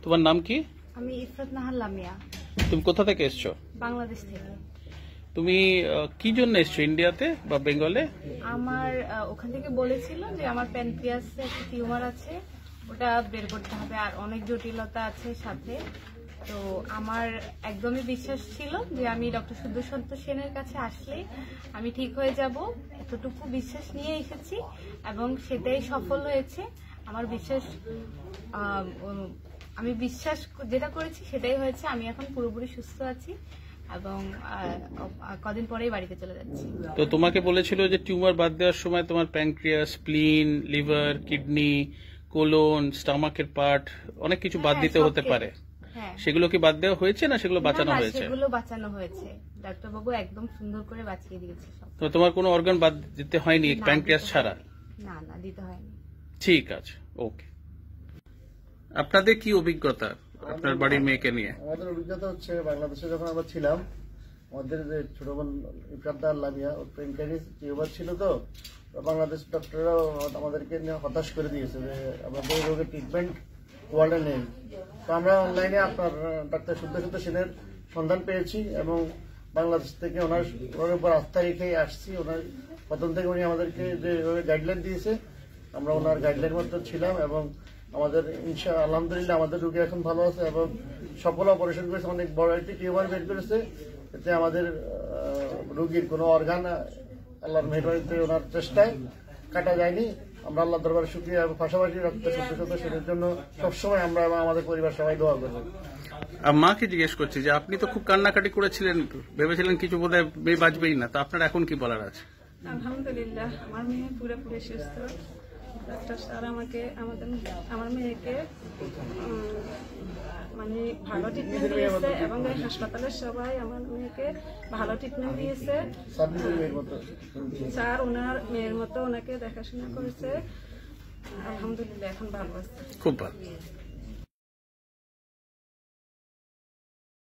তোমার নাম কি? আমি ইফরাত নাহার লামিয়া। তুমি কোথা থেকে এসছো? বাংলাদেশ থেকে। তুমি কি জন্য এসছো ইন্ডিয়াতে বা বেঙ্গলে? আমার ওখান থেকে বলেছিল যে আমার প্যানক্রিয়াসে একটা টিউমার আছে, ওটা বের করতে হবে, আর অনেক জটিলতা আছে সাথে। তো আমার একদমই বিশ্বাস ছিল যে আমি ডক্টর সুদর্শন সেনের কাছে আসলে আমি ঠিক হয়ে যাব, এতটুকু বিশ্বাস নিয়ে এসেছি এবং সেটাই সফল হয়েছে। আমার বিশ্বাস, আমি বিশ্বাস যেটা করেছি সেটাই হয়েছে। আমি এখন পুরোপুরি সুস্থ আছি এবং কদিন পরেই বাড়িতে চলে যাচ্ছি। তো তোমাকে বলেছিল যে টিউমার বাদ দেওয়ার সময় তোমার pancreas, spleen, liver, kidney, colon, স্টমাকের পার্ট অনেক কিছু বাদ দিতে হতে পারে। সেগুলো কি বাদ দেওয়া হয়েছে না সেগুলো বাঁচানো হয়েছে? সেগুলো বাঁচানো হয়েছে, ডাক্তার বাবু একদম সুন্দর করে বাঁচিয়ে দিয়েছে সব। তো তোমার কোনো অর্গান বাদ দিতে হয়নি প্যানক্রিয়াস ছাড়া? না না, দিতে হয়নি। ঠিক আছে, ওকে। আপনাদের কি অভিজ্ঞতা আপনার বাড়ির মেয়েকে নিয়ে? আমাদের অভিজ্ঞতা হচ্ছে, বাংলাদেশে যখন আমরা ছিলাম, আমাদের যে ছোট বোন ইফরাত লামিয়া, ওর প্যানক্রিয়াস টিউমার ছিল। তো বাংলাদেশ ডক্টররাও আমাদেরকে হতাশ করে দিয়েছে যে আমাদের এই রোগের ট্রিটমেন্ট ওয়ার্ল্ডে নেই। তো আমরা অনলাইনে আপনার ডাক্তার সুদর্শন সেনের সন্ধান পেয়েছি এবং বাংলাদেশ থেকে ওনার উপর আস্থা রেখে আসছি। ওনার প্রথম থেকে উনি আমাদেরকে যে গাইডলাইন দিয়েছে, আমরা ওনার গাইডলাইন মতো ছিলাম এবং আমাদের আলহামদুলিল্লাহ আমাদের রোগী এখন ভালো আছে এবং সফল অপারেশন করেছে। অনেক বড় একটি টিউমার বের করেছে, এতে আমাদের রোগীর কোনো অর্গান আল্লাহর মেহরবানিতে ওনার চেষ্টায় কাটা যায়নি। আমরা আল্লাহ দরবারে শুকরিয়া এবং পাশাপাশি ডাক্তার সুদর্শন সেনের জন্য সবসময় আমরা এবং আমাদের পরিবার সবাই দোয়া করবো। মাকে জিজ্ঞেস করছি যে আপনি তো খুব কান্নাকাটি করেছিলেন, ভেবেছিলেন কিছু বোধহয় মেয়ে বাঁচবেই না, তো আপনার এখন কি বলার আছে? আলহামদুলিল্লাহ, আমার মেয়ে পুরোপুরি সুস্থ। ডাক্তার স্যার আমার মেয়েকে মানে ভালো ট্রিটমেন্ট দিয়েছে এবং এই হাসপাতালের সবাই আমার মেয়েকে ভালো ট্রিটমেন্ট দিয়েছে। স্যার ওনার মেয়ের মতো ওনাকে দেখাশোনা করেছে। আলহামদুলিল্লাহ, এখন ভালো আছে, খুব ভালো।